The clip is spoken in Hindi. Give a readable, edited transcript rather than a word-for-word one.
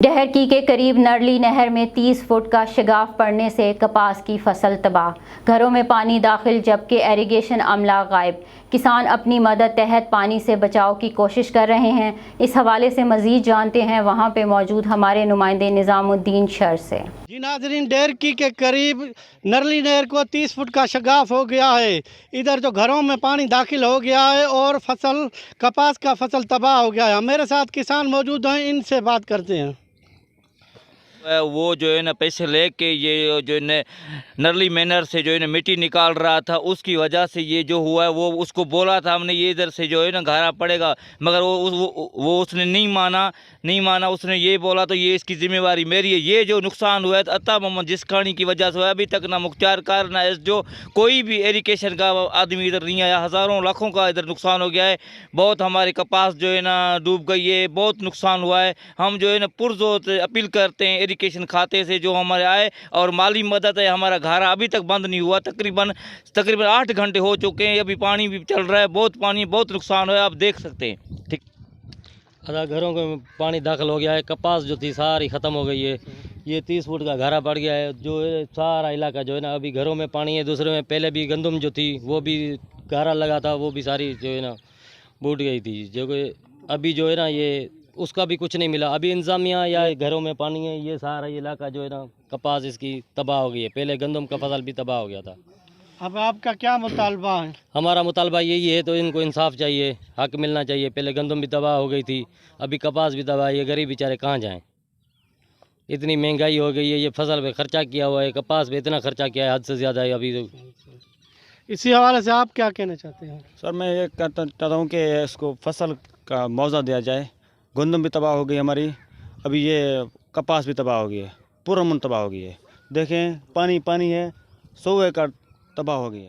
डहरकी के करीब नरली नहर में 30 फुट का शगाफ पड़ने से कपास की फसल तबाह, घरों में पानी दाखिल जबकि इरिगेशन अमला गायब। किसान अपनी मदद तहत पानी से बचाव की कोशिश कर रहे हैं। इस हवाले से मजीद जानते हैं वहां पे मौजूद हमारे नुमाइंदे निज़ामुद्दीन शर से। जी नाज़रीन, डहरकी के करीब नरली नहर को 30 फुट का शगाफ हो गया है। इधर जो घरों में पानी दाखिल हो गया है और फसल कपास का फसल तबाह हो गया है। मेरे साथ किसान मौजूद हैं, इनसे बात करते हैं। वो जो है ना पैसे लेके ये जो है न नरली मैनर से जो है ना मिट्टी निकाल रहा था, उसकी वजह से ये जो हुआ है। वो उसको बोला था हमने ये इधर से जो है ना घारा पड़ेगा, मगर वो उसने नहीं माना। उसने ये बोला तो ये इसकी जिम्मेवारी मेरी है। ये जो नुकसान हुआ है अता मोहम्मद जिस कहानी की वजह से हुआ, अभी तक ना मुख्तार कार ना जो कोई भी एरिगेशन का आदमी इधर नहीं आया। हज़ारों लाखों का इधर नुकसान हो गया है। बहुत हमारी कपास जो है ना डूब गई है, बहुत नुकसान हुआ है। हम जो है ना पुरजोर अपील करते हैं एरिगेशन खाते से जो हमारे आए और माली मदद है। हमारा घारा अभी तक बंद नहीं हुआ, तकरीबन 8 घंटे हो चुके हैं, अभी पानी भी चल रहा है। बहुत पानी, बहुत नुकसान हुआ है, आप देख सकते हैं। ठीक, आधा घरों में पानी दाखिल हो गया है। कपास जो थी सारी ख़त्म हो गई है। ये 30 फुट का घारा पड़ गया है। जो है सारा इलाका जो है ना अभी घरों में पानी है। दूसरे में पहले भी गंदम जो थी वो भी घारा लगा था, वो भी सारी जो है ना बूट गई थी। जो कि अभी जो है ना ये उसका भी कुछ नहीं मिला। अभी इंतजामिया या घरों में पानी है, ये सारा इलाका जो है ना कपास इसकी तबाह हो गई है। पहले गंदम का फसल भी तबाह हो गया था। अब आपका क्या मुतालबा है? हमारा मुतालबा यही है, तो इनको इंसाफ चाहिए, हक मिलना चाहिए। पहले गंदम भी तबाह हो गई थी, अभी कपास भी तबाह है। ये गरीब बेचारे कहाँ जाएं? इतनी महंगाई हो गई है, ये फसल पे खर्चा किया हुआ है, कपास पे इतना खर्चा किया है हद से ज़्यादा है अभी तो। इसी हवाले से आप क्या कहना चाहते हैं? सर, मैं ये कहता चाहता हूँ कि इसको फसल का मुआवजा दिया जाए। गंदम भी तबाह हो गई हमारी, अभी ये कपास भी तबाह हो गई है, पूरा मन तबाह हो गई है। देखें पानी पानी है, 100 एकड़ तबाह हो गई है।